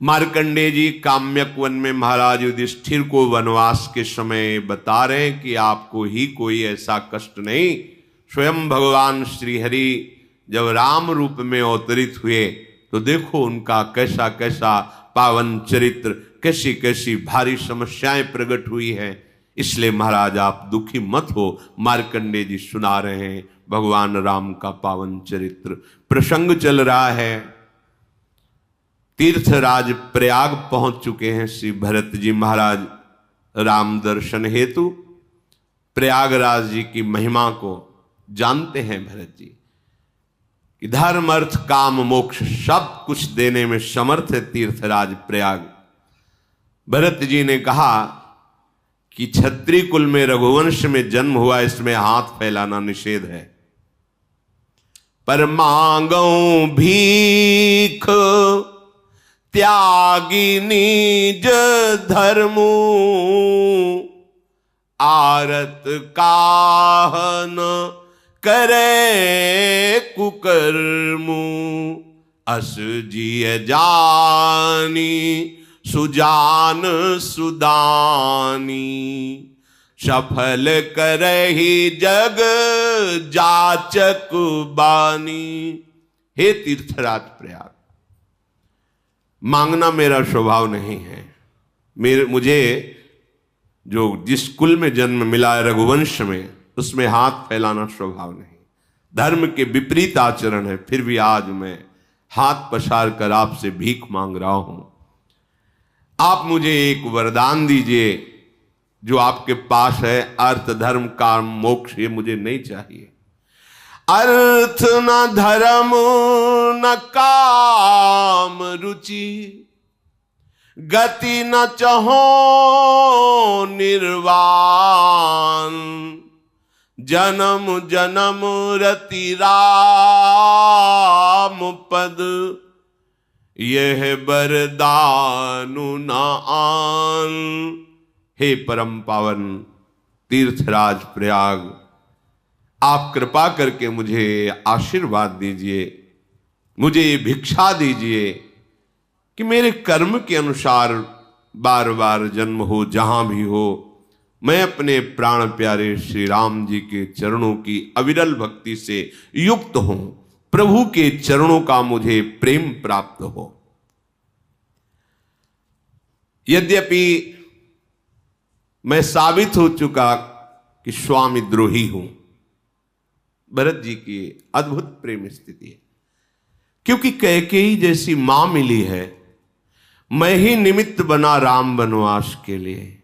मार्कंडेय जी Kamyaka one में महाराज युधिष्ठिर को वनवास के समय बता रहे हैं कि आपको ही कोई ऐसा कष्ट नहीं। स्वयं भगवान श्रीहरि जब राम रूप में अवतरित हुए तो देखो उनका कैसा कैसा पावन चरित्र, कैसी कैसी भारी समस्याएं प्रकट हुई हैं। इसलिए महाराज आप दुखी मत हो। मार्कंडेय जी सुना रहे हैं भगवान राम का पावन चरित्र। प्रसंग चल रहा है, तीर्थराज प्रयाग पहुंच चुके हैं श्री भरत जी महाराज राम दर्शन हेतु। प्रयागराज जी की महिमा को जानते हैं भरत जी कि धर्म अर्थ काम मोक्ष सब कुछ देने में समर्थ है तीर्थराज प्रयाग। भरत जी ने कहा कि क्षत्रिय कुल में रघुवंश में जन्म हुआ, इसमें हाथ फैलाना निषेध है। पर मांगो भीख त्यागी निज धर्मो, आरत काहन करे कुकर्मु, अस जिय जानी सुजान सुदानी, सफल करहि जग जाचक बानी। हे तीर्थराज प्रयाग, मांगना मेरा स्वभाव नहीं है। मुझे जो जिस कुल में जन्म मिला है रघुवंश में, उसमें हाथ फैलाना स्वभाव नहीं, धर्म के विपरीत आचरण है। फिर भी आज मैं हाथ पसार कर आपसे भीख मांग रहा हूं। आप मुझे एक वरदान दीजिए जो आपके पास है। अर्थ धर्म काम मोक्ष ये मुझे नहीं चाहिए। अर्थ न धर्म न काम रुचि, गति न चहो निर्वाण, जन्म जन्म रति राम पद, यह बरदानु न आन। हे परम पावन तीर्थराज प्रयाग, आप कृपा करके मुझे आशीर्वाद दीजिए, मुझे भिक्षा दीजिए कि मेरे कर्म के अनुसार बार बार जन्म हो, जहां भी हो, मैं अपने प्राण प्यारे श्री राम जी के चरणों की अविरल भक्ति से युक्त हूं। प्रभु के चरणों का मुझे प्रेम प्राप्त हो। यद्यपि मैं साबित हो चुका कि स्वामी द्रोही हूं, भरत जी की अद्भुत प्रेम स्थिति है। क्योंकि कैकेयी जैसी मां मिली है, मैं ही निमित्त बना राम वनवास के लिए,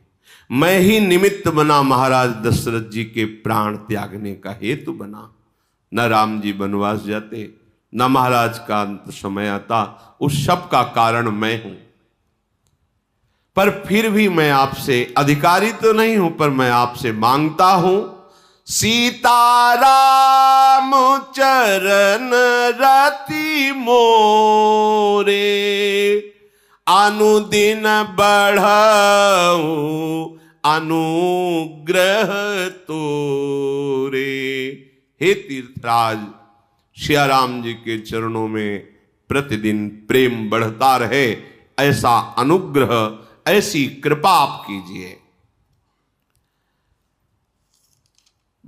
मैं ही निमित्त बना महाराज दशरथ जी के प्राण त्यागने का हेतु बना। न राम जी वनवास जाते, न महाराज का अंत समय आता, उस सब का कारण मैं हूं। पर फिर भी मैं आपसे, अधिकारी तो नहीं हूं, पर मैं आपसे मांगता हूं, सीताराम चरण रति मोरे, अनुदिन बढ़ाऊं अनुग्रह तोरे। हे तीर्थराज, सियाराम जी के चरणों में प्रतिदिन प्रेम बढ़ता रहे, ऐसा अनुग्रह, ऐसी कृपा आप कीजिए।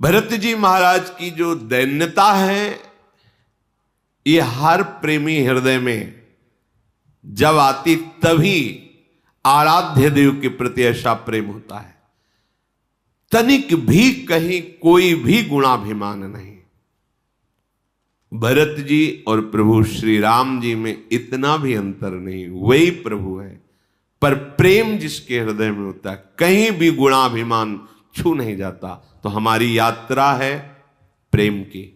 भरत जी महाराज की जो दैन्यता है, ये हर प्रेमी हृदय में जब आती तभी आराध्य देव के प्रति ऐसा प्रेम होता है। तनिक भी कहीं कोई भी गुणाभिमान नहीं। भरत जी और प्रभु श्री राम जी में इतना भी अंतर नहीं, वही प्रभु है। पर प्रेम जिसके हृदय में होता है, कहीं भी गुणाभिमान छू नहीं जाता। तो हमारी यात्रा है प्रेम की।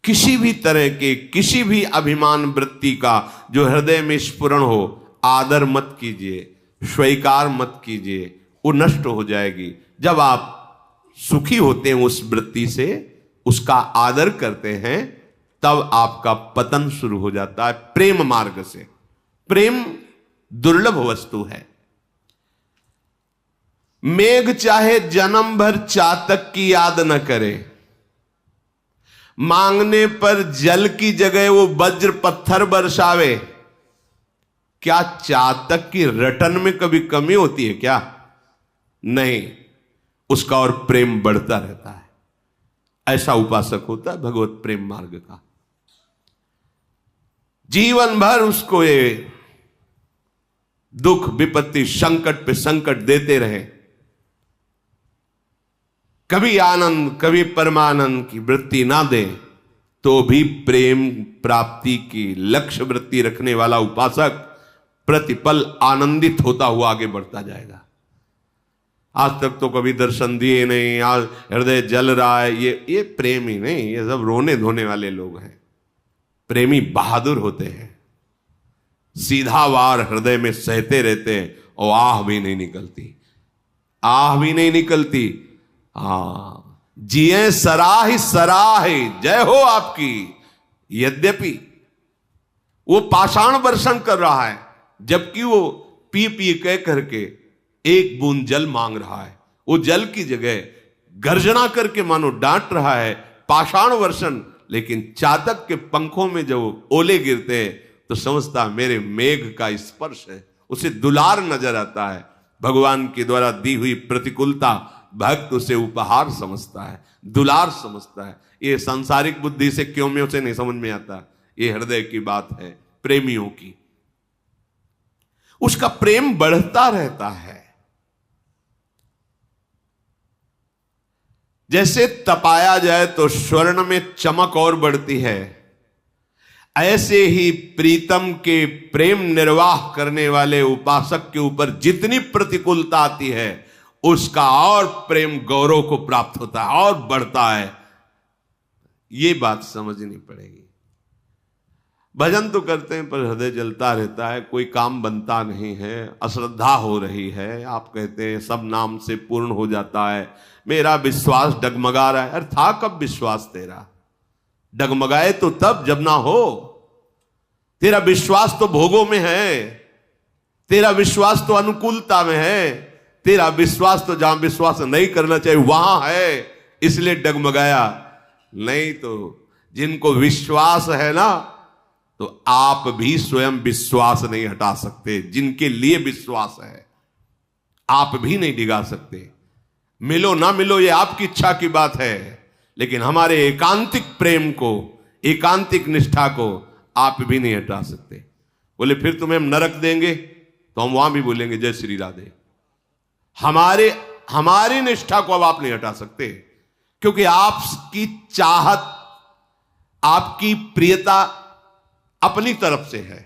किसी भी तरह के, किसी भी अभिमान वृत्ति का जो हृदय में स्फुरण हो, आदर मत कीजिए, स्वीकार मत कीजिए, वो नष्ट हो जाएगी। जब आप सुखी होते हैं उस वृत्ति से, उसका आदर करते हैं, तब आपका पतन शुरू हो जाता है प्रेम मार्ग से। प्रेम दुर्लभ वस्तु है। मेघ चाहे जन्म भर चातक की याद न करे, मांगने पर जल की जगह वो वज्र पत्थर बरसावे, क्या चातक की रटन में कभी कमी होती है क्या? नहीं, उसका और प्रेम बढ़ता रहता है। ऐसा उपासक होता है भगवत प्रेम मार्ग का। जीवन भर उसको ये दुख विपत्ति संकट पे संकट देते रहे, कभी आनंद कभी परमानंद की वृत्ति ना दे, तो भी प्रेम प्राप्ति की लक्ष्य वृत्ति रखने वाला उपासक प्रतिपल आनंदित होता हुआ आगे बढ़ता जाएगा। आज तक तो कभी दर्शन दिए नहीं, आज हृदय जल रहा है, ये प्रेम ही नहीं, ये सब रोने धोने वाले लोग हैं। प्रेमी बहादुर होते हैं, सीधा वार हृदय में सहते रहते हैं और आह भी नहीं निकलती, आह भी नहीं निकलती। जिए सराह सराह जय हो आपकी। यद्यपि वो पाषाण वर्षण कर रहा है, जबकि वो पी पी कह करके एक बूंद जल मांग रहा है, वो जल की जगह गर्जना करके मानो डांट रहा है, पाषाण वर्षण। लेकिन चातक के पंखों में जब ओले गिरते हैं तो समझता मेरे मेघ का स्पर्श है, उसे दुलार नजर आता है। भगवान के द्वारा दी हुई प्रतिकूलता भक्त उसे उपहार समझता है, दुलार समझता है। ये सांसारिक बुद्धि से क्यों में उसे नहीं समझ में आता, ये हृदय की बात है प्रेमियों की। उसका प्रेम बढ़ता रहता है। जैसे तपाया जाए तो स्वर्ण में चमक और बढ़ती है, ऐसे ही प्रीतम के प्रेम निर्वाह करने वाले उपासक के ऊपर जितनी प्रतिकूलता आती है, उसका और प्रेम गौरव को प्राप्त होता है और बढ़ता है। ये बात समझनी पड़ेगी। भजन तो करते हैं पर हृदय जलता रहता है, कोई काम बनता नहीं है, अश्रद्धा हो रही है। आप कहते हैं सब नाम से पूर्ण हो जाता है, मेरा विश्वास डगमगा रहा है। अरे था कब विश्वास तेरा? डगमगाए तो तब जब ना हो। तेरा विश्वास तो भोगों में है, तेरा विश्वास तो अनुकूलता में है, तेरा विश्वास तो जहां विश्वास नहीं करना चाहिए वहां है, इसलिए डगमगाया। नहीं तो जिनको विश्वास है ना, तो आप भी स्वयं विश्वास नहीं हटा सकते। जिनके लिए विश्वास है आप भी नहीं डिगा सकते। मिलो ना मिलो ये आपकी इच्छा की बात है, लेकिन हमारे एकांतिक प्रेम को, एकांतिक निष्ठा को आप भी नहीं हटा सकते। बोले फिर तुम्हें हम नरक देंगे, तो हम वहां भी बोलेंगे जय श्री राधे। हमारी निष्ठा को अब आप नहीं हटा सकते, क्योंकि आपकी चाहत, आपकी प्रियता अपनी तरफ से है।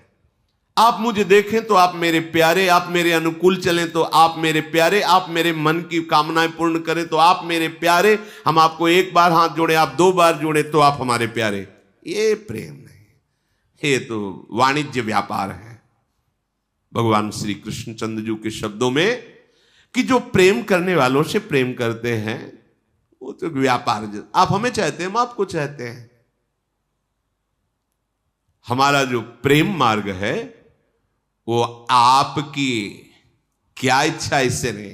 आप मुझे देखें तो आप मेरे प्यारे, आप मेरे अनुकूल चलें तो आप मेरे प्यारे, आप मेरे मन की कामनाएं पूर्ण करें तो आप मेरे प्यारे। हम आपको एक बार हाथ जोड़े, आप दो बार जोड़े तो आप हमारे प्यारे। ये प्रेम नहीं, ये तो वाणिज्य व्यापार है। भगवान श्री कृष्णचंद्र जी के शब्दों में कि जो प्रेम करने वालों से प्रेम करते हैं वो तो व्यापार। आप हमें चाहते हैं, हम आपको चाहते हैं। हमारा जो प्रेम मार्ग है वो आपकी क्या इच्छा इससे नहीं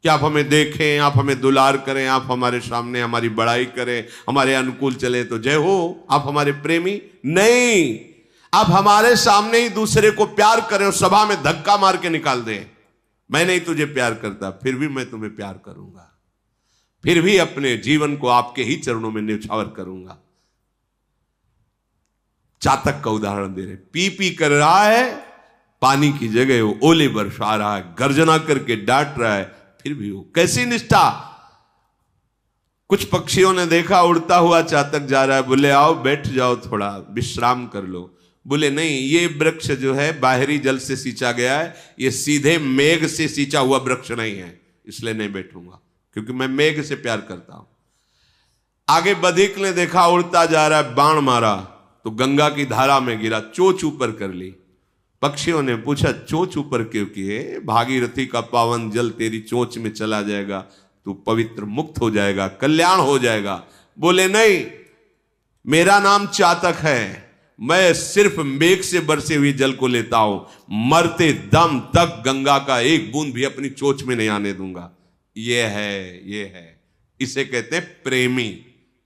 कि आप हमें देखें, आप हमें दुलार करें, आप हमारे सामने हमारी बड़ाई करें, हमारे अनुकूल चले तो जय हो, आप हमारे प्रेमी। नहीं, आप हमारे सामने ही दूसरे को प्यार करें और सभा में धक्का मार के निकाल दें, मैं नहीं तुझे प्यार करता, फिर भी मैं तुम्हें प्यार करूंगा, फिर भी अपने जीवन को आपके ही चरणों में न्यौछावर करूंगा। चातक का उदाहरण दे रहे, पी पी कर रहा है, पानी की जगह वो ओले बरसा रहा है, गर्जना करके डांट रहा है, फिर भी वो कैसी निष्ठा। कुछ पक्षियों ने देखा उड़ता हुआ चातक जा रहा है, बोले आओ बैठ जाओ, थोड़ा विश्राम कर लो। बोले नहीं, ये वृक्ष जो है बाहरी जल से सींचा गया है, ये सीधे मेघ से सींचा हुआ वृक्ष नहीं है, इसलिए नहीं बैठूंगा, क्योंकि मैं मेघ से प्यार करता हूं। आगे बधिक ने देखा उड़ता जा रहा है, बाण मारा तो गंगा की धारा में गिरा, चोंच ऊपर कर ली। पक्षियों ने पूछा चोंच ऊपर क्यों किए? भागीरथी का पावन जल तेरी चोंच में चला जाएगा, तू पवित्र मुक्त हो जाएगा, कल्याण हो जाएगा। बोले नहीं, मेरा नाम चातक है, मैं सिर्फ मेघ से बरसे हुए जल को लेता हूं, मरते दम तक गंगा का एक बूंद भी अपनी चोंच में नहीं आने दूंगा। ये है, इसे कहते हैं प्रेमी।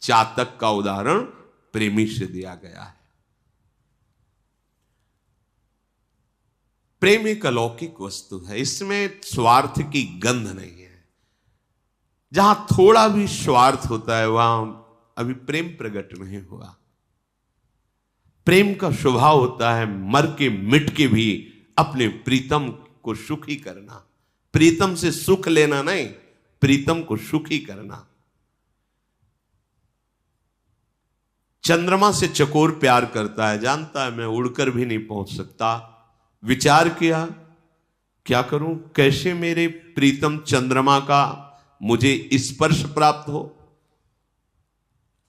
चातक का उदाहरण प्रेमी से दिया गया है। प्रेम एक अलौकिक वस्तु है, इसमें स्वार्थ की गंध नहीं है। जहां थोड़ा भी स्वार्थ होता है वहां अभी प्रेम प्रकट नहीं हुआ। प्रेम का स्वभाव होता है मर के मिट के भी अपने प्रीतम को सुखी करना, प्रीतम से सुख लेना नहीं, प्रीतम को सुखी करना। चंद्रमा से चकोर प्यार करता है, जानता है मैं उड़कर भी नहीं पहुंच सकता। विचार किया क्या करूं, कैसे मेरे प्रीतम चंद्रमा का मुझे स्पर्श प्राप्त हो।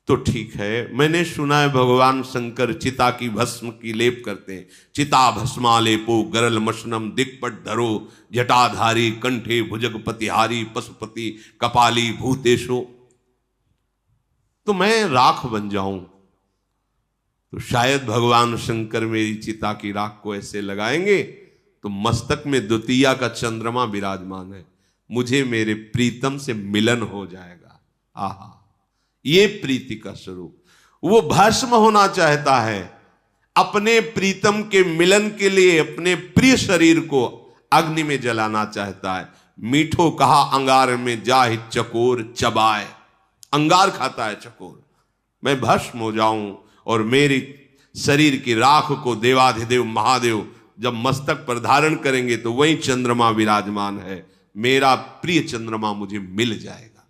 तो ठीक है, मैंने सुना है भगवान शंकर चिता की भस्म की लेप करते हैं। चिता भस्मा लेपो गरल मशनम दिक्पट धरो जटाधारी कंठे भुजगपतिहारी पशुपति कपाली भूतेशो। तो मैं राख बन जाऊं तो शायद भगवान शंकर मेरी चिता की राख को ऐसे लगाएंगे तो मस्तक में द्वितीया का चंद्रमा विराजमान है, मुझे मेरे प्रीतम से मिलन हो जाएगा। आहा, ये प्रीति का स्वरूप। वो भस्म होना चाहता है, अपने प्रीतम के मिलन के लिए अपने प्रिय शरीर को अग्नि में जलाना चाहता है। मीठो कहा अंगार में जाहि चकोर चबाए, अंगार खाता है चकोर। मैं भस्म हो जाऊं और मेरी शरीर की राख को देवाधिदेव महादेव जब मस्तक पर धारण करेंगे तो वही चंद्रमा विराजमान है, मेरा प्रिय चंद्रमा मुझे मिल जाएगा।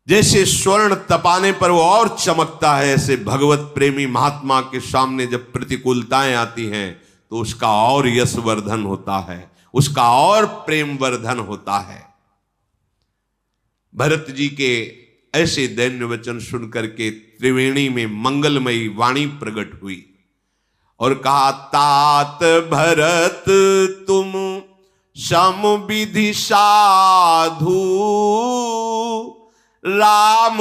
जैसे स्वर्ण तपाने पर वो और चमकता है, ऐसे भगवत प्रेमी महात्मा के सामने जब प्रतिकूलताएं आती हैं तो उसका और यशवर्धन होता है, उसका और प्रेम वर्धन होता है। भरत जी के ऐसे दैन्य वचन सुनकर के त्रिवेणी में मंगलमयी वाणी प्रकट हुई और कहा, तात भरत तुम सम विधि साधु राम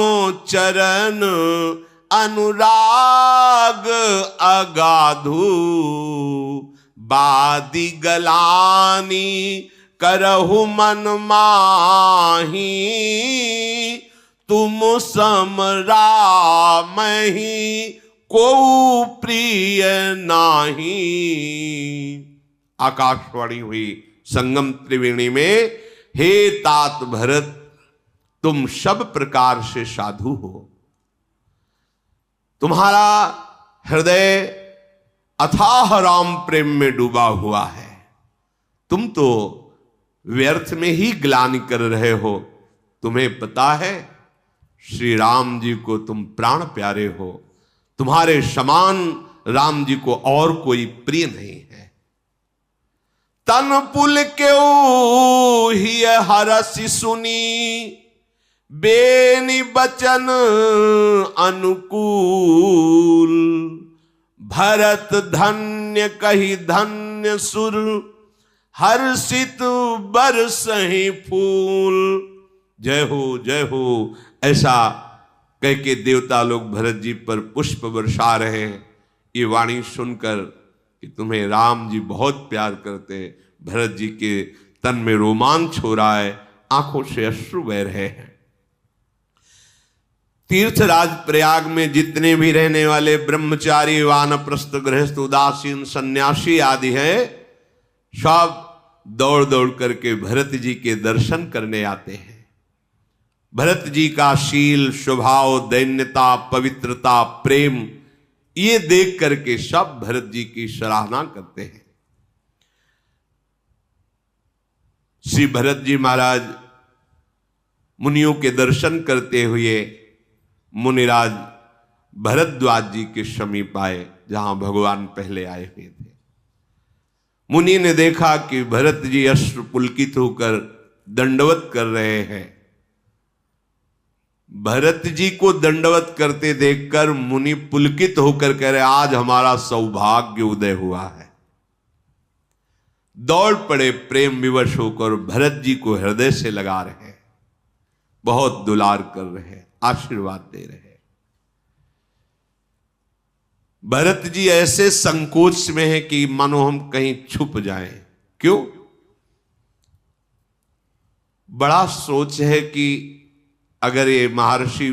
चरण अनुराग अगाधु बादी गलानी करहु मन माही तुम सम राम ही को प्रिय नाही। आकाशवाणी हुई संगम त्रिवेणी में, हे तात भरत तुम सब प्रकार से साधु हो, तुम्हारा हृदय अथाह राम प्रेम में डूबा हुआ है, तुम तो व्यर्थ में ही ग्लानि कर रहे हो। तुम्हें पता है श्री राम जी को तुम प्राण प्यारे हो, तुम्हारे समान राम जी को और कोई प्रिय नहीं है। तन पुल क्यों ही हरसि सुनी बेनि बचन अनुकूल भरत धन्य कही धन्य सुर हर्षित बरसहि फूल। जय हो ऐसा कह के देवता लोग भरत जी पर पुष्प बरसा रहे हैं। ये वाणी सुनकर कि तुम्हें राम जी बहुत प्यार करते हैं, भरत जी के तन में रोमांच हो रहा है, आंखों से अश्रु बह रहे हैं। तीर्थराज प्रयाग में जितने भी रहने वाले ब्रह्मचारी वानप्रस्थ गृहस्थ उदासीन सन्यासी आदि हैं, सब दौड़ दौड़ करके भरत जी के दर्शन करने आते हैं। भरत जी का शील स्वभाव दैन्यता पवित्रता प्रेम ये देख करके सब भरत जी की सराहना करते हैं। श्री भरत जी महाराज मुनियों के दर्शन करते हुए मुनिराज भरद्वाज जी के समीप आए, जहां भगवान पहले आए हुए थे। मुनि ने देखा कि भरत जी अश्रु पुलकित होकर दंडवत कर रहे हैं। भरत जी को दंडवत करते देखकर मुनि पुलकित होकर कह रहे, आज हमारा सौभाग्य उदय हुआ है। दौड़ पड़े प्रेम विवश होकर भरत जी को हृदय से लगा रहे, बहुत दुलार कर रहे, आशीर्वाद दे रहे। भरत जी ऐसे संकोच में है कि मानो हम कहीं छुप जाएं। क्यों? बड़ा सोच है कि अगर ये महर्षि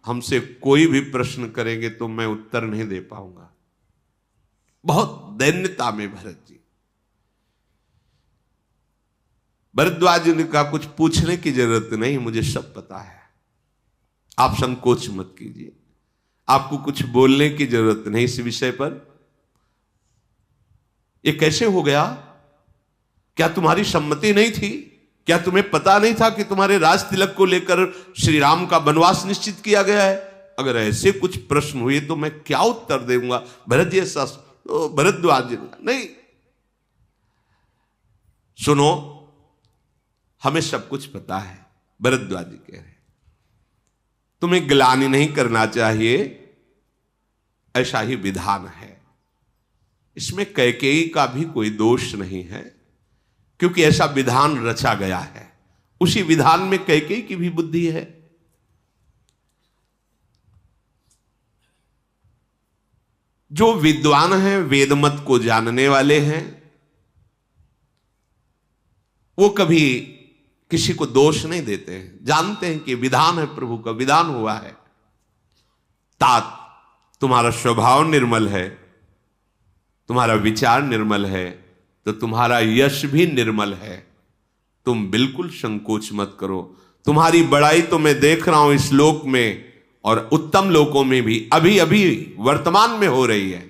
हमसे कोई भी प्रश्न करेंगे तो मैं उत्तर नहीं दे पाऊंगा। बहुत दैन्यता में भरत जी। भरद्वाज ने कहा कुछ पूछने की जरूरत नहीं, मुझे सब पता है, आप संकोच मत कीजिए, आपको कुछ बोलने की जरूरत नहीं इस विषय पर। ये कैसे हो गया? क्या तुम्हारी सम्मति नहीं थी? क्या तुम्हें पता नहीं था कि तुम्हारे राज तिलक को लेकर श्री राम का वनवास निश्चित किया गया है? अगर ऐसे कुछ प्रश्न हुए तो मैं क्या उत्तर दूंगा? भरत जी ऐसा भरद्वाज जी नहीं, सुनो हमें सब कुछ पता है। भरद्वाज जी कह रहे तुम्हें ग्लानि नहीं करना चाहिए, ऐसा ही विधान है। इसमें कैकेयी का भी कोई दोष नहीं है, क्योंकि ऐसा विधान रचा गया है। उसी विधान में कैकेयी की भी बुद्धि है। जो विद्वान हैं, वेदमत को जानने वाले हैं, वो कभी किसी को दोष नहीं देते हैं, जानते हैं कि विधान है, प्रभु का विधान हुआ है। तात तुम्हारा स्वभाव निर्मल है, तुम्हारा विचार निर्मल है, तो तुम्हारा यश भी निर्मल है। तुम बिल्कुल संकोच मत करो। तुम्हारी बड़ाई तो मैं देख रहा हूं इस लोक में और उत्तम लोकों में भी अभी अभी वर्तमान में हो रही है।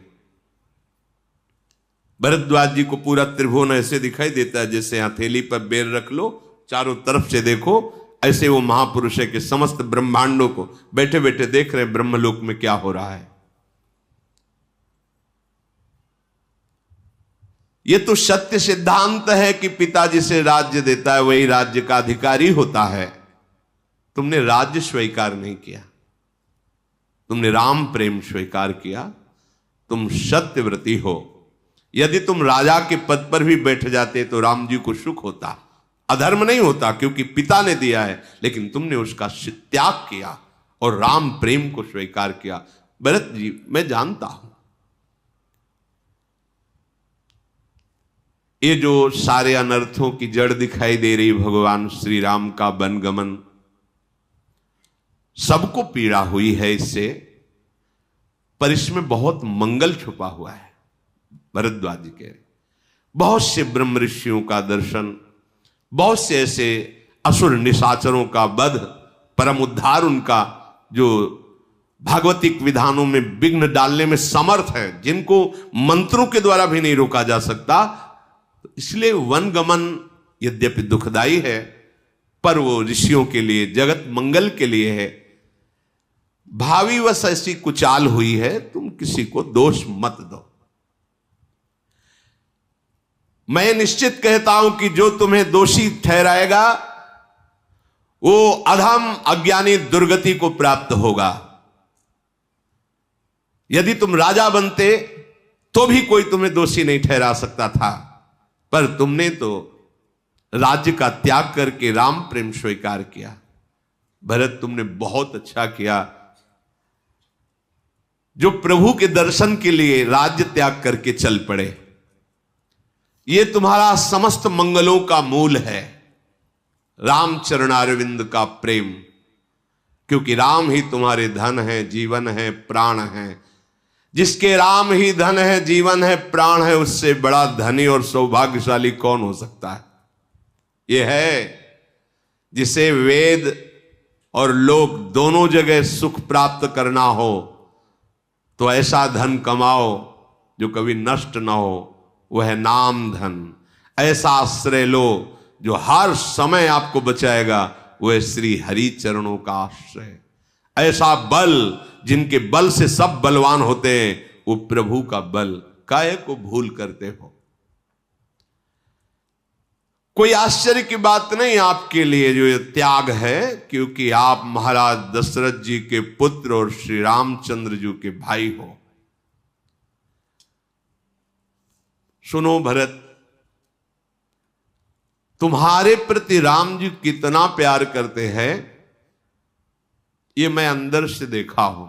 भरद्वाज जी को पूरा त्रिभुवन ऐसे दिखाई देता है जैसे हथेली पर बेर रख लो, चारों तरफ से देखो, ऐसे वो महापुरुष है कि समस्त ब्रह्मांडों को बैठे बैठे देख रहे ब्रह्मलोक में क्या हो रहा है। ये तो सत्य सिद्धांत है कि पिता जिसे राज्य देता है वही राज्य का अधिकारी होता है। तुमने राज्य स्वीकार नहीं किया, तुमने राम प्रेम स्वीकार किया। तुम सत्यव्रती हो। यदि तुम राजा के पद पर भी बैठ जाते तो राम जी को सुख होता, अधर्म नहीं होता, क्योंकि पिता ने दिया है। लेकिन तुमने उसका त्याग किया और राम प्रेम को स्वीकार किया। भरत जी मैं जानता हूं ये जो सारे अनर्थों की जड़ दिखाई दे रही भगवान श्री राम का वनगमन, सबको पीड़ा हुई है इससे, पर इसमें बहुत मंगल छुपा हुआ है। भरद्वाज जी कह रहे बहुत से ब्रह्म ऋषियों का दर्शन, बहुत से ऐसे असुर निशाचरों का वध, परम उद्धार उनका, जो भागवतिक विधानों में विघ्न डालने में समर्थ है, जिनको मंत्रों के द्वारा भी नहीं रोका जा सकता। इसलिए वनगमन यद्यपि दुखदाई है, पर वो ऋषियों के लिए, जगत मंगल के लिए है। भावी वश ऐसी कुचाल हुई है, तुम किसी को दोष मत दो। मैं निश्चित कहता हूं कि जो तुम्हें दोषी ठहराएगा वो अधम अज्ञानी दुर्गति को प्राप्त होगा। यदि तुम राजा बनते तो भी कोई तुम्हें दोषी नहीं ठहरा सकता था, पर तुमने तो राज्य का त्याग करके राम प्रेम स्वीकार किया। भरत तुमने बहुत अच्छा किया, जो प्रभु के दर्शन के लिए राज्य त्याग करके चल पड़े। ये तुम्हारा समस्त मंगलों का मूल है, राम चरणारविंद का प्रेम, क्योंकि राम ही तुम्हारे धन है, जीवन है, प्राण है। जिसके राम ही धन है, जीवन है, प्राण है, उससे बड़ा धनी और सौभाग्यशाली कौन हो सकता है? यह है जिसे वेद और लोक दोनों जगह सुख प्राप्त करना हो तो ऐसा धन कमाओ जो कभी नष्ट ना हो, वह है नाम धन। ऐसा आश्रय लो जो हर समय आपको बचाएगा, वह श्री हरि चरणों का आश्रय। ऐसा बल जिनके बल से सब बलवान होते हैं, वो प्रभु का बल। काहे को भूल करते हो? कोई आश्चर्य की बात नहीं आपके लिए जो ये त्याग है, क्योंकि आप महाराज दशरथ जी के पुत्र और श्री रामचंद्र जी के भाई हो। सुनो भरत, तुम्हारे प्रति राम जी कितना प्यार करते हैं ये मैं अंदर से देखा हूं।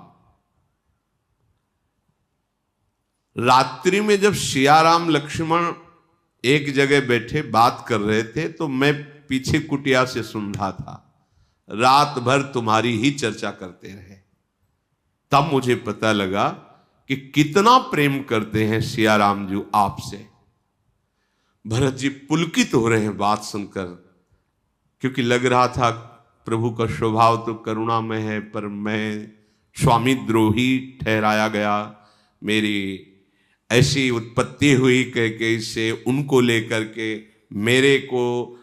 रात्रि में जब सिया राम लक्ष्मण एक जगह बैठे बात कर रहे थे तो मैं पीछे कुटिया से सुन रहा था। रात भर तुम्हारी ही चर्चा करते रहे। तब मुझे पता लगा कि कितना प्रेम करते हैं सिया राम जी आपसे। भरत जी पुलकित हो रहे हैं बात सुनकर, क्योंकि लग रहा था प्रभु का स्वभाव तो करुणामय है, पर मैं स्वामी द्रोही ठहराया गया, मेरी ऐसी उत्पत्ति हुई कि इससे उनको लेकर के, मेरे को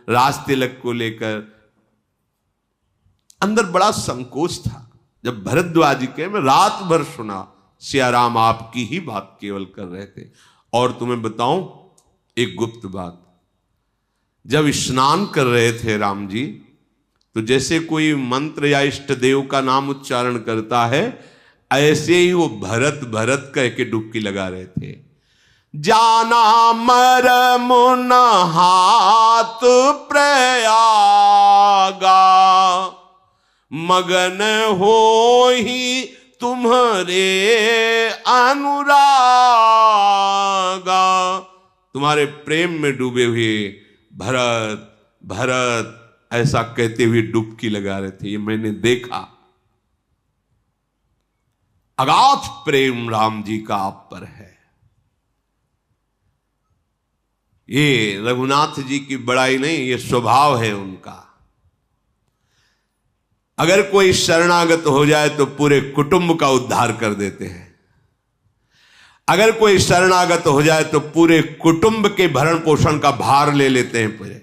राज तिलक को लेकर अंदर बड़ा संकोच था। जब भरद्वाज जी के मैं रात भर सुना, सिया राम आपकी ही बात केवल कर रहे थे। और तुम्हें बताऊं एक गुप्त बात, जब स्नान कर रहे थे राम जी, तो जैसे कोई मंत्र या इष्ट देव का नाम उच्चारण करता है, ऐसे ही वो भरत भरत कह के डुबकी लगा रहे थे। जाना मरम न हाथ प्रयागा, मगन हो ही तुम्हारे अनुरागा। तुम्हारे प्रेम में डूबे हुए भरत भरत ऐसा कहते हुए डुबकी लगा रहे थे। ये मैंने देखा। अगाध प्रेम राम जी का आप पर है। ये रघुनाथ जी की बड़ाई नहीं, ये स्वभाव है उनका। अगर कोई शरणागत हो जाए तो पूरे कुटुंब का उद्धार कर देते हैं। अगर कोई शरणागत हो जाए तो पूरे कुटुंब के भरण पोषण का भार ले लेते हैं पूरे।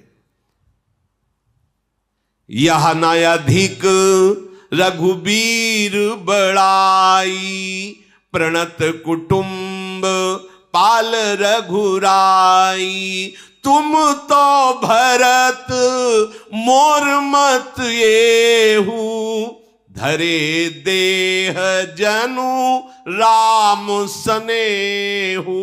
यह न अधिक रघुबीर बड़ाई, प्रणत कुटुंब पाल रघुराई। तुम तो भरत मोर मत येहू, धरे देह जनु राम सनेहू।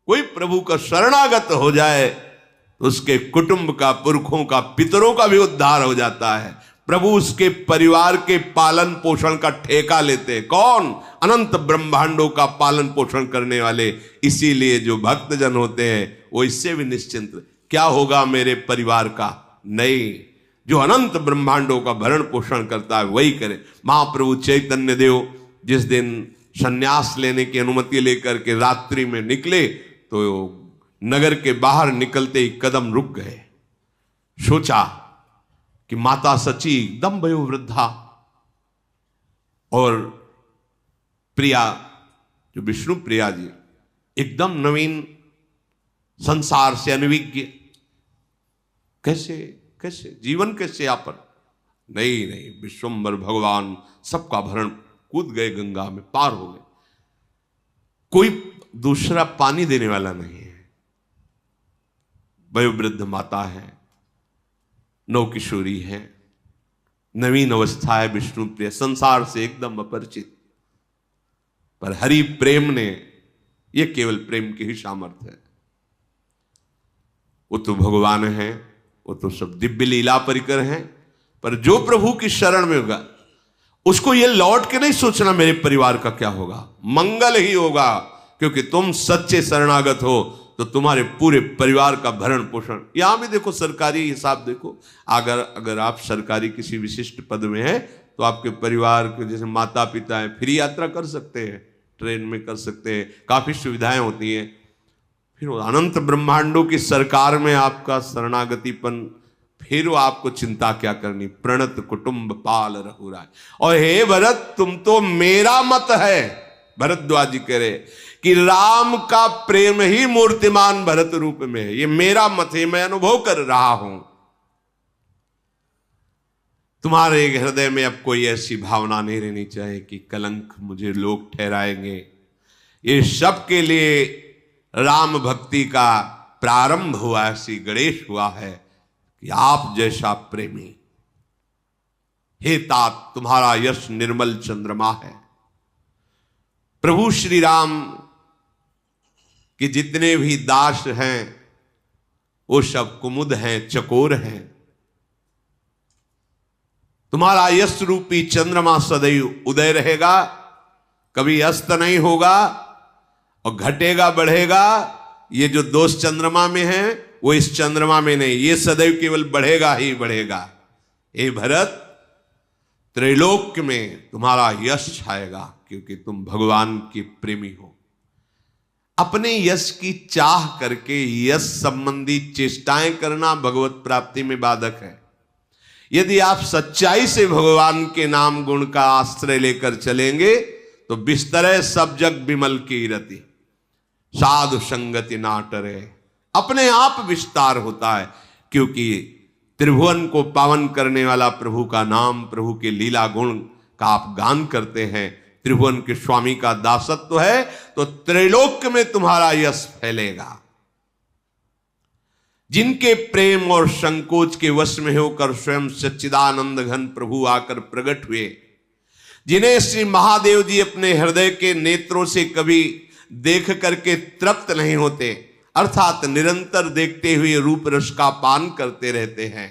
कोई प्रभु का शरणागत हो जाए तो उसके कुटुंब का, पुरखों का, पितरों का भी उद्धार हो जाता है। प्रभु उसके परिवार के पालन पोषण का ठेका लेते हैं। कौन? अनंत ब्रह्मांडों का पालन पोषण करने वाले। इसीलिए जो भक्तजन होते हैं वो इससे भी निश्चिंत, क्या होगा मेरे परिवार का, नहीं, जो अनंत ब्रह्मांडों का भरण पोषण करता है वही करे। महाप्रभु चैतन्य देव जिस दिन संन्यास लेने की अनुमति लेकर के रात्रि में निकले, तो नगर के बाहर निकलते ही कदम रुक गए। सोचा कि माता सची एकदम वयोवृद्धा और प्रिया जो विष्णु प्रिया जी एकदम नवीन, संसार से अनभिज्ञ, कैसे कैसे जीवन कैसे यापन। नहीं नहीं, विश्वम्बर भगवान सबका भरण, कूद गए गंगा में, पार हो गए। कोई दूसरा पानी देने वाला नहीं है। वयोवृद्ध माता है, नौ किशोरी है, नवीन अवस्था है, विष्णु प्रिय, संसार से एकदम अपरिचित। पर हरि प्रेम ने, ये केवल प्रेम की ही सामर्थ्य है। वो तो भगवान है, वो तो सब दिव्य लीला परिकर हैं। पर जो प्रभु की शरण में होगा उसको ये लौट के नहीं सोचना मेरे परिवार का क्या होगा, मंगल ही होगा। क्योंकि तुम सच्चे शरणागत हो तो तुम्हारे पूरे परिवार का भरण पोषण। यहां भी देखो, सरकारी हिसाब देखो, अगर आप सरकारी किसी विशिष्ट पद में हैं तो आपके परिवार के जैसे माता पिता हैं, फ्री यात्रा कर सकते हैं, ट्रेन में कर सकते हैं, काफी सुविधाएं होती हैं। फिर अनंत ब्रह्मांडों की सरकार में आपका शरणागतिपन, फिर आपको चिंता क्या करनी। प्रणत कुटुंब पाल रघुराय। और हे भरत, तुम तो मेरा मत है। भरद्वाज जी कह रहे कि राम का प्रेम ही मूर्तिमान भरत रूप में है, ये मेरा मत है, मैं अनुभव कर रहा हूं। तुम्हारे हृदय में अब कोई ऐसी भावना नहीं रहनी चाहिए कि कलंक मुझे लोग ठहराएंगे। ये सब के लिए राम भक्ति का प्रारंभ हुआ है, श्री गणेश हुआ है कि आप जैसा प्रेमी, हे तात तुम्हारा यश निर्मल चंद्रमा है। प्रभु श्री राम कि जितने भी दास हैं वो सब कुमुद हैं, चकोर हैं। तुम्हारा यश रूपी चंद्रमा सदैव उदय रहेगा, कभी अस्त नहीं होगा और घटेगा बढ़ेगा। ये जो दोष चंद्रमा में है वो इस चंद्रमा में नहीं, ये सदैव केवल बढ़ेगा ही बढ़ेगा। हे भरत, त्रैलोक्य में तुम्हारा यश छाएगा, क्योंकि तुम भगवान के प्रेमी हो। अपने यश की चाह करके यश संबंधी चेष्टाएं करना भगवत प्राप्ति में बाधक है। यदि आप सच्चाई से भगवान के नाम गुण का आश्रय लेकर चलेंगे तो बिस्तरे सब जग विमल की रति, साधु संगति ना टरे, अपने आप विस्तार होता है। क्योंकि त्रिभुवन को पावन करने वाला प्रभु का नाम, प्रभु के लीला गुण का आप गान करते हैं, त्रिभुवन के स्वामी का दासत्व है, तो त्रैलोक्य में तुम्हारा यश फैलेगा। जिनके प्रेम और संकोच के वश में होकर स्वयं सच्चिदानंद घन प्रभु आकर प्रकट हुए, जिन्हें श्री महादेव जी अपने हृदय के नेत्रों से कभी देख करके तृप्त नहीं होते, अर्थात निरंतर देखते हुए रूप रस का पान करते रहते हैं,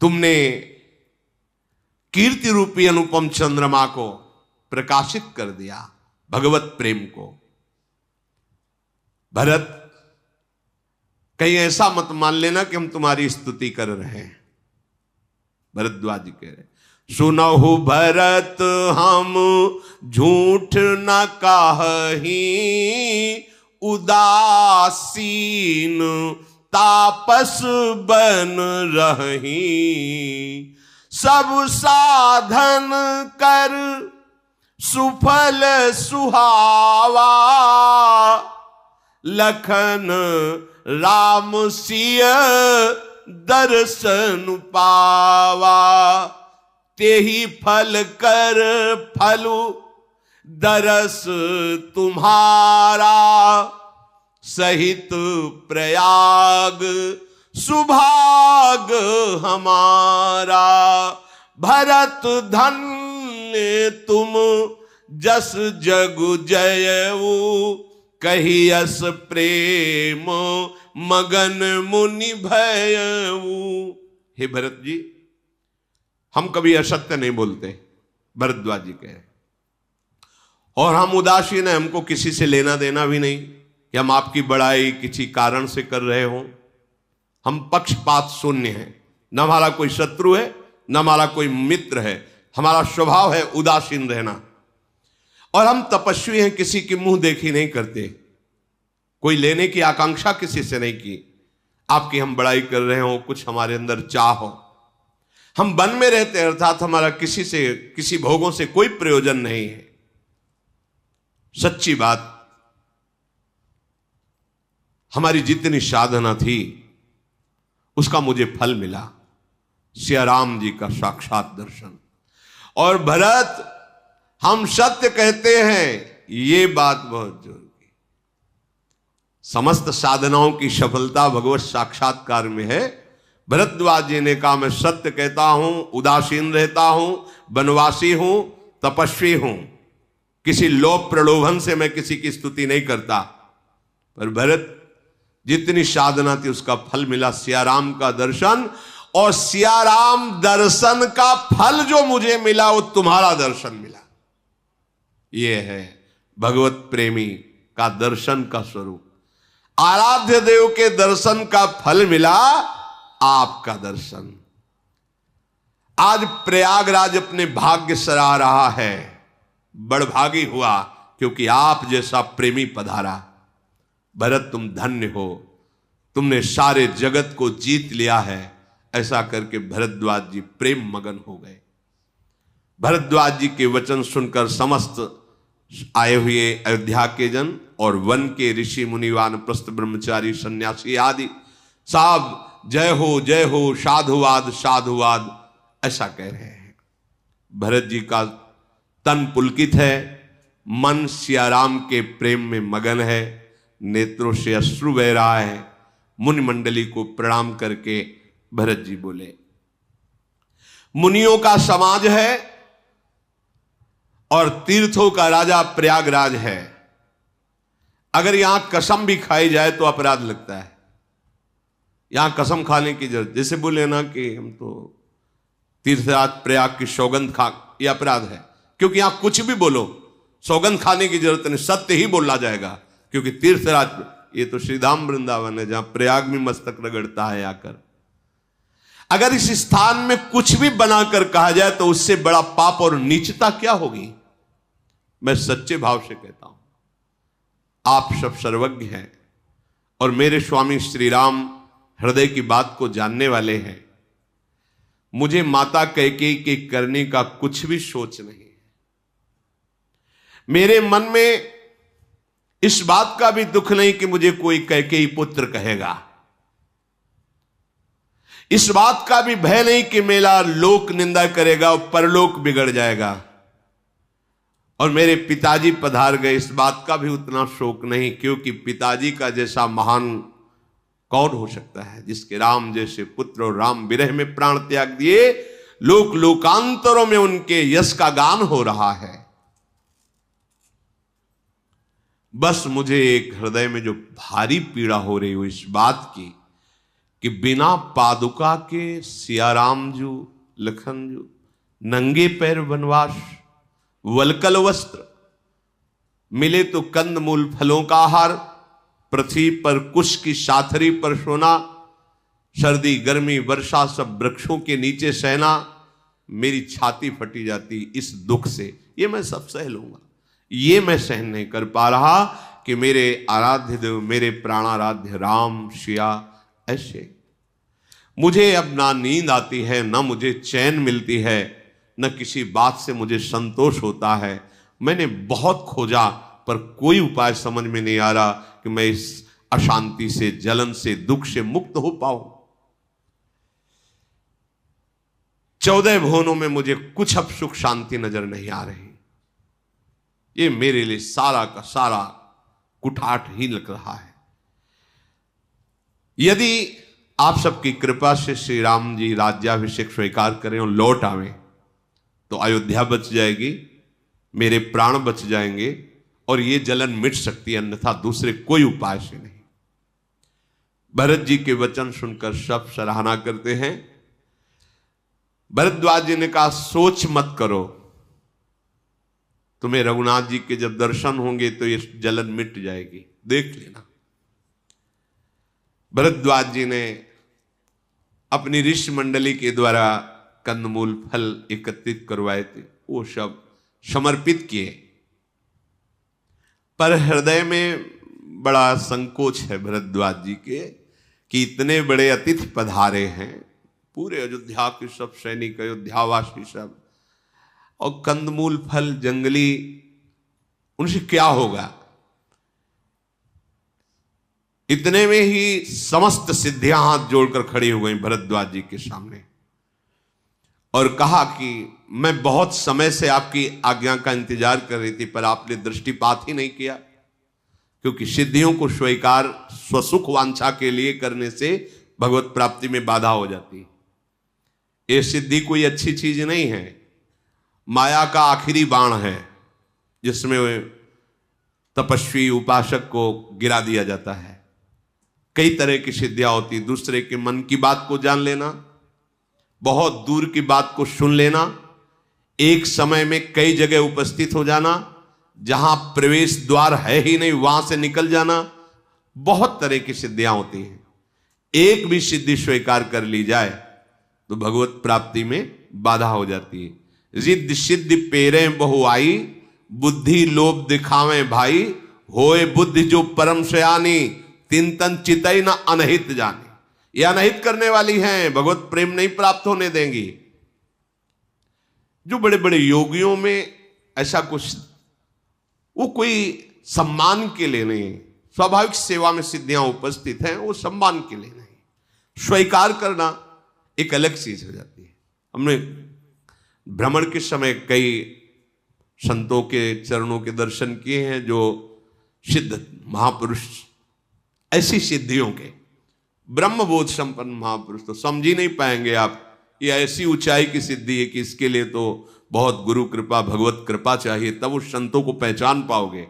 तुमने कीर्ति रूपी अनुपम चंद्रमा को प्रकाशित कर दिया, भगवत प्रेम को। भरत, कहीं ऐसा मत मान लेना कि हम तुम्हारी स्तुति कर रहे हैं। भरद्वाज जी कह रहे, सुनहु भरत हम झूठ न काहि, उदासीन तापस बन रही, सब साधन कर सुफल सुहावा, लखन राम सिय दर्शन पावा, तेहि फल कर फलु दरस तुम्हारा, सहित प्रयाग सुभाग हमारा, भरत धन्य तुम जस जगु जयऊ, कहियस प्रेम मगन मुनि भयऊ। हे भरत जी, हम कभी असत्य नहीं बोलते, भरद्वाज जी कहे, और हम उदासीन हैं, हमको किसी से लेना देना भी नहीं कि हम आपकी बड़ाई किसी कारण से कर रहे हों। हम पक्षपात शून्य हैं, न हमारा कोई शत्रु है न हमारा कोई मित्र है, हमारा स्वभाव है उदासीन रहना। और हम तपस्वी हैं, किसी की मुंह देखी नहीं करते, कोई लेने की आकांक्षा किसी से नहीं की। आपकी हम बड़ाई कर रहे हो, कुछ हमारे अंदर चाह हो, हम वन में रहते हैं, अर्थात हमारा किसी से किसी भोगों से कोई प्रयोजन नहीं है। सच्ची बात, हमारी जितनी साधना थी उसका मुझे फल मिला, सिया राम जी का साक्षात दर्शन। और भरत, हम सत्य कहते हैं, ये बात बहुत जरूरी। समस्त साधनाओं की सफलता भगवत साक्षात्कार में है। भरद्वाज जी ने कहा, मैं सत्य कहता हूं, उदासीन रहता हूं, वनवासी हूं, तपस्वी हूं, किसी लोभ प्रलोभन से मैं किसी की स्तुति नहीं करता। पर भरत, जितनी साधना थी उसका फल मिला, सियाराम का दर्शन। और सियाराम दर्शन का फल जो मुझे मिला वो तुम्हारा दर्शन मिला। ये है भगवत प्रेमी का दर्शन का स्वरूप। आराध्य देव के दर्शन का फल मिला, आपका दर्शन। आज प्रयागराज अपने भाग्य सराह रहा है, बड़भागी हुआ क्योंकि आप जैसा प्रेमी पधारा। भरत, तुम धन्य हो, तुमने सारे जगत को जीत लिया है। ऐसा करके भरद्वाज जी प्रेम मगन हो गए। भरद्वाज जी के वचन सुनकर समस्त आए हुए अयोध्या के जन और वन के ऋषि मुनि वानप्रस्थ ब्रह्मचारी सन्यासी आदि साहब जय हो साधुवाद साधुवाद ऐसा कह रहे हैं। भरत जी का तन पुलकित है, मन सियाराम के प्रेम में मगन है, नेत्रों से अश्रु बह रहा है। मुनि मंडली को प्रणाम करके भरत जी बोले, मुनियों का समाज है और तीर्थों का राजा प्रयागराज है। अगर यहां कसम भी खाई जाए तो अपराध लगता है। यहां कसम खाने की जरूरत, जैसे बोले ना कि हम तो तीर्थराज प्रयाग की सौगंध खा, यह अपराध है। क्योंकि यहां कुछ भी बोलो, सौगंध खाने की जरूरत नहीं, सत्य ही बोला जाएगा। क्योंकि तीर्थराज, ये तो श्रीधाम वृंदावन है जहां प्रयाग में मस्तक रगड़ता है आकर। अगर इस स्थान में कुछ भी बनाकर कहा जाए तो उससे बड़ा पाप और नीचता क्या होगी। मैं सच्चे भाव से कहता हूं, आप सब सर्वज्ञ हैं और मेरे स्वामी श्री राम हृदय की बात को जानने वाले हैं। मुझे माता कैकेयी के करने का कुछ भी सोच नहीं है। मेरे मन में इस बात का भी दुख नहीं कि मुझे कोई कैकेयी पुत्र कहेगा। इस बात का भी भय नहीं कि मेरा लोक निंदा करेगा और परलोक बिगड़ जाएगा। और मेरे पिताजी पधार गए, इस बात का भी उतना शोक नहीं, क्योंकि पिताजी का जैसा महान कौन हो सकता है, जिसके राम जैसे पुत्र और राम विरह में प्राण त्याग दिए, लोक लोकांतरों में उनके यश का गान हो रहा है। बस मुझे एक हृदय में जो भारी पीड़ा हो रही हो इस बात की कि बिना पादुका के सियाराम जू लखन जू नंगे पैर वनवास, वलकल वस्त्र, मिले तो कंद मूल फलों का आहार, पृथ्वी पर कुश की साथरी पर सोना, सर्दी गर्मी वर्षा सब वृक्षों के नीचे सहना। मेरी छाती फटी जाती इस दुख से। ये मैं सब सह लूंगा, ये मैं सहन नहीं कर पा रहा कि मेरे आराध्य देव, मेरे प्राणाराध्य राम सिया ऐसे। मुझे अब ना नींद आती है, ना मुझे चैन मिलती है, न किसी बात से मुझे संतोष होता है। मैंने बहुत खोजा पर कोई उपाय समझ में नहीं आ रहा कि मैं इस अशांति से, जलन से, दुख से मुक्त हो पाऊं। 14 भुवनों में मुझे कुछ अब सुख शांति नजर नहीं आ रही। ये मेरे लिए सारा का सारा कुठाट ही लग रहा है। यदि आप सबकी कृपा से श्री राम जी राज्याभिषेक स्वीकार करें और लौट आवें तो अयोध्या बच जाएगी, मेरे प्राण बच जाएंगे और ये जलन मिट सकती है, अन्यथा दूसरे कोई उपाय से नहीं। भरत जी के वचन सुनकर सब सराहना करते हैं। भरद्वाज जी ने कहा, सोच मत करो, तुम्हें रघुनाथ जी के जब दर्शन होंगे तो ये जलन मिट जाएगी, देख लेना। भरद्वाज जी ने अपनी ऋषि मंडली के द्वारा कंदमूल फल एकत्रित करवाए थे, वो सब समर्पित किए, पर हृदय में बड़ा संकोच है भरद्वाज जी के कि इतने बड़े अतिथि पधारे हैं, पूरे अयोध्या के सब सैनिक, अयोध्यावासी सब, और कंदमूल फल जंगली, उनसे क्या होगा। इतने में ही समस्त सिद्धियां हाथ जोड़कर खड़ी हो गई भरद्वाज जी के सामने और कहा कि मैं बहुत समय से आपकी आज्ञा का इंतजार कर रही थी, पर आपने दृष्टिपात ही नहीं किया, क्योंकि सिद्धियों को स्वीकार स्वसुख वांछा के लिए करने से भगवत प्राप्ति में बाधा हो जाती है। ये सिद्धि कोई अच्छी चीज नहीं है, माया का आखिरी बाण है जिसमें तपस्वी उपासक को गिरा दिया जाता है। कई तरह की सिद्धियां होती, दूसरे के मन की बात को जान लेना, बहुत दूर की बात को सुन लेना, एक समय में कई जगह उपस्थित हो जाना, जहां प्रवेश द्वार है ही नहीं वहां से निकल जाना, बहुत तरह की सिद्धियां होती हैं। एक भी सिद्धि स्वीकार कर ली जाए तो भगवत प्राप्ति में बाधा हो जाती है। रिद्ध सिद्धि पेरे बहु आई, बुद्धि लोभ दिखावे भाई, होए बुद्धि जो परम सयानी, तिन तन चितई न अनहित जाने। ये अनहित करने वाली हैं, भगवत प्रेम नहीं प्राप्त होने देंगी। जो बड़े बड़े योगियों में ऐसा कुछ, वो कोई सम्मान के लिए नहीं, स्वाभाविक सेवा में सिद्धियां उपस्थित हैं, वो सम्मान के लिए नहीं। स्वीकार करना एक अलग चीज हो जाती है। हमने भ्रमण के समय कई संतों के चरणों के दर्शन किए हैं जो सिद्ध महापुरुष, ऐसी सिद्धियों के ब्रह्मबोध संपन्न महापुरुष, तो समझ ही नहीं पाएंगे आप। ये ऐसी ऊंचाई की सिद्धि है कि इसके लिए तो बहुत गुरु कृपा, भगवत कृपा चाहिए, तब उस संतों को पहचान पाओगे।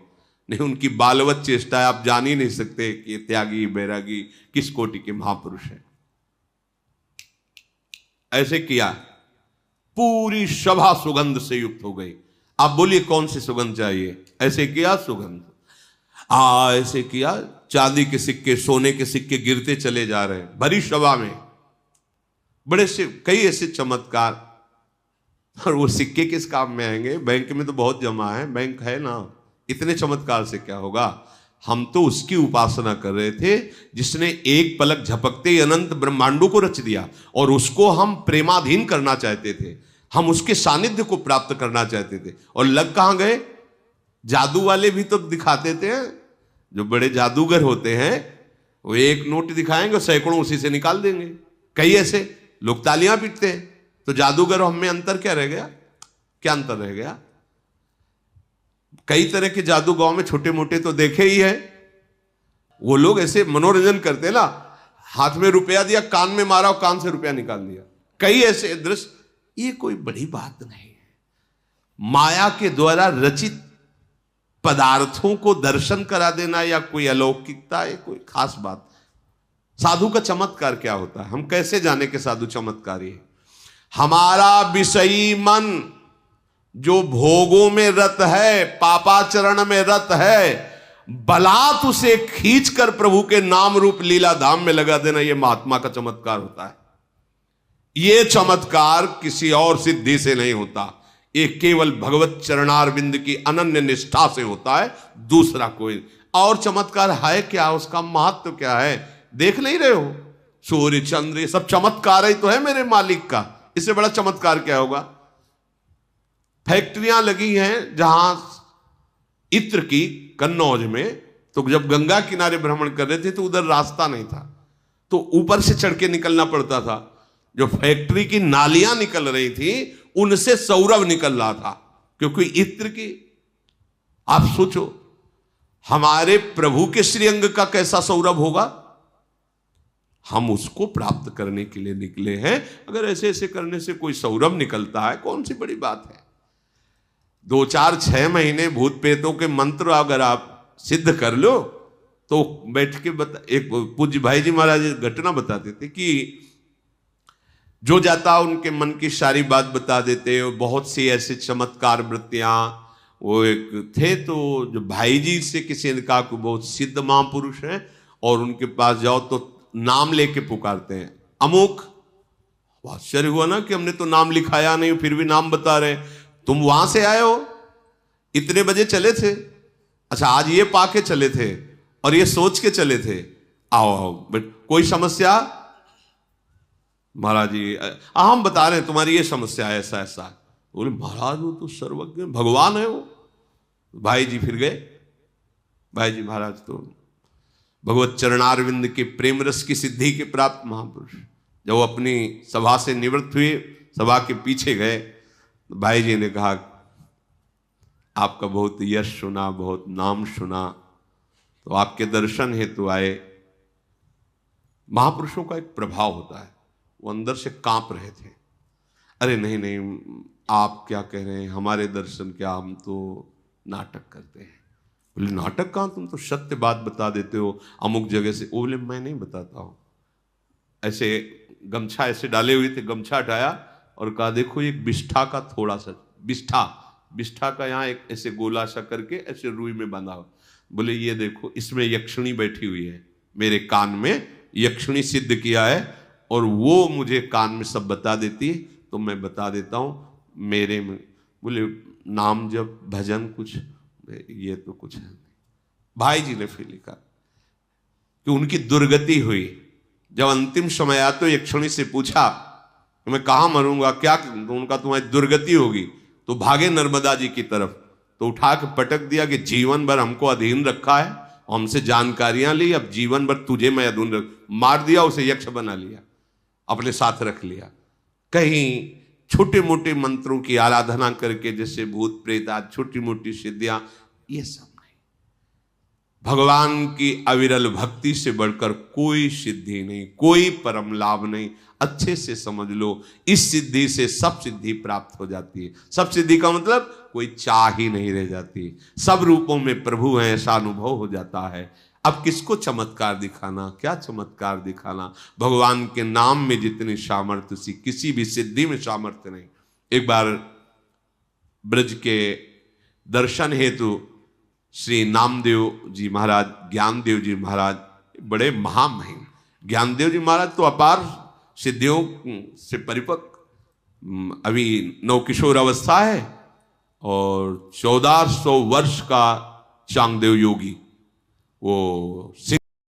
नहीं, उनकी बालवत चेष्टा आप जान ही नहीं सकते कि त्यागी बैरागी किस कोटि के महापुरुष है। ऐसे किया, पूरी सभा सुगंध से युक्त हो गई। आप बोलिए कौन सी सुगंध चाहिए? ऐसे किया सुगंध, ऐसे किया, चांदी के सिक्के, सोने के सिक्के गिरते चले जा रहे हैं भरी सभा में। बड़े से कई ऐसे चमत्कार। और वो सिक्के किस काम में आएंगे? बैंक में तो बहुत जमा है, बैंक है ना, इतने चमत्कार से क्या होगा? हम तो उसकी उपासना कर रहे थे जिसने एक पलक झपकते ही अनंत ब्रह्मांडों को रच दिया, और उसको हम प्रेमाधीन करना चाहते थे, हम उसके सानिध्य को प्राप्त करना चाहते थे। और लग कहां गए? जादू वाले भी तो दिखाते थे, जो बड़े जादूगर होते हैं वो एक नोट दिखाएंगे और सैकड़ों उसी से निकाल देंगे। कई ऐसे लोग तालियां पीटते हैं। तो जादूगर और हम में अंतर क्या रह गया? क्या अंतर रह गया? कई तरह के जादू गांव में छोटे मोटे तो देखे ही है। वो लोग ऐसे मनोरंजन करते हैं ना, हाथ में रुपया दिया, कान में मारा और कान से रुपया निकाल दिया। कई ऐसे दृश्य, ये कोई बड़ी बात नहीं है। माया के द्वारा रचित पदार्थों को दर्शन करा देना या कोई अलौकिकता, ये कोई खास बात। साधु का चमत्कार क्या होता है? हम कैसे जाने के साधु चमत्कारी है? हमारा विषयी मन जो भोगों में रत है, पापाचरण में रत है, बलात् उसे खींचकर प्रभु के नाम रूप लीला धाम में लगा देना, यह महात्मा का चमत्कार होता है। यह चमत्कार किसी और सिद्धि से नहीं होता, ये केवल भगवत चरणारविंद की अनन्य निष्ठा से होता है। दूसरा कोई और चमत्कार है क्या? उसका महत्व क्या है? देख नहीं रहे हो? सूर्य चंद्र ये सब चमत्कार ही तो है मेरे मालिक का। इससे बड़ा चमत्कार क्या होगा? फैक्ट्रियां लगी हैं जहां इत्र की, कन्नौज में, तो जब गंगा किनारे भ्रमण कर रहे थे तो उधर रास्ता नहीं था, तो ऊपर से चढ़ के निकलना पड़ता था। जो फैक्ट्री की नालियां निकल रही थी उनसे सौरभ निकल रहा था, क्योंकि इत्र की। आप सोचो हमारे प्रभु के श्रीअंग का कैसा सौरभ होगा? हम उसको प्राप्त करने के लिए निकले हैं। अगर ऐसे ऐसे करने से कोई सौरभ निकलता है, कौन सी बड़ी बात है? 2, 4, 6 महीने भूत प्रेतों के मंत्र अगर आप सिद्ध कर लो तो बैठ के एक पूज्य भाई जी महाराज घटना बताते थे कि जो जाता उनके मन की सारी बात बता देते। और बहुत सी ऐसे चमत्कार वृत्तियां। वो एक थे तो जो भाई जी से किसी ने कहा कि बहुत सिद्ध महापुरुष हैं और उनके पास जाओ तो नाम लेके पुकारते हैं, अमुक। आश्चर्य हुआ ना कि हमने तो नाम लिखाया नहीं, फिर भी नाम बता रहे। तुम वहां से आए हो, इतने बजे चले थे, अच्छा आज ये पाके चले थे और ये सोच के चले थे, आओ आओ बट कोई समस्या? महाराज जी हम बता रहे हैं तुम्हारी ये समस्या है, ऐसा ऐसा। बोले महाराज वो तो सर्वज्ञ भगवान है वो। भाई जी फिर गए। भाई जी महाराज तो भगवत चरणारविंद के प्रेम रस की सिद्धि के प्राप्त महापुरुष। जब वो अपनी सभा से निवृत्त हुए, सभा के पीछे गए, तो भाई जी ने कहा आपका बहुत यश सुना, बहुत नाम सुना, तो आपके दर्शन हेतु आए। महापुरुषों का एक प्रभाव होता है, वो अंदर से कांप रहे थे। अरे नहीं नहीं, आप क्या कह रहे हैं, हमारे दर्शन क्या, हम तो नाटक करते हैं। बोले नाटक कहाँ, तुम तो सत्य बात बता देते हो अमुक जगह से। बोले मैं नहीं बताता हूँ। ऐसे गमछा ऐसे डाले हुए थे, गमछा हटाया और कहा देखो एक बिष्ठा का थोड़ा सा, बिष्ठा का यहाँ एक ऐसे गोला सा करके ऐसे रुई में बंधा हुआ। बोले ये देखो इसमें यक्षिणी बैठी हुई है, मेरे कान में यक्षिणी सिद्ध किया है और वो मुझे कान में सब बता देती है, तो मैं बता देता हूँ मेरे में। बोले नाम जब भजन कुछ, ये तो कुछ है नहीं। भाई जी ने फिर लिखा कि उनकी दुर्गति हुई। जब अंतिम समय आया तो यक्षिणी से पूछा कि मैं कहाँ मरूंगा, क्या? तो उनका तुम्हारी दुर्गति होगी, तो भागे नर्मदा जी की तरफ। तो उठा के पटक दिया कि जीवन भर हमको अधीन रखा है, हमसे जानकारियां ली, अब जीवन भर तुझे मैं अधीन रख। मार दिया उसे, यक्ष बना लिया, अपने साथ रख लिया। कहीं छोटे मोटे मंत्रों की आराधना करके जैसे भूत प्रेत आज छोटी मोटी सिद्धियां, ये सब नहीं। भगवान की अविरल भक्ति से बढ़कर कोई सिद्धि नहीं, कोई परम लाभ नहीं। अच्छे से समझ लो, इस सिद्धि से सब सिद्धि प्राप्त हो जाती है। सब सिद्धि का मतलब कोई चाह ही नहीं रह जाती, सब रूपों में प्रभु है ऐसा अनुभव हो जाता है। अब किसको चमत्कार दिखाना, क्या चमत्कार दिखाना? भगवान के नाम में जितनी सामर्थ्य सी किसी भी सिद्धि में सामर्थ्य नहीं। एक बार ब्रज के दर्शन हेतु श्री नामदेव जी महाराज, ज्ञानदेव जी महाराज, बड़े महामहिम ज्ञानदेव जी महाराज तो अपार सिद्धियों से परिपक्व, अभी नवकिशोर अवस्था है और 1400 वर्ष का चांगदेव योगी वो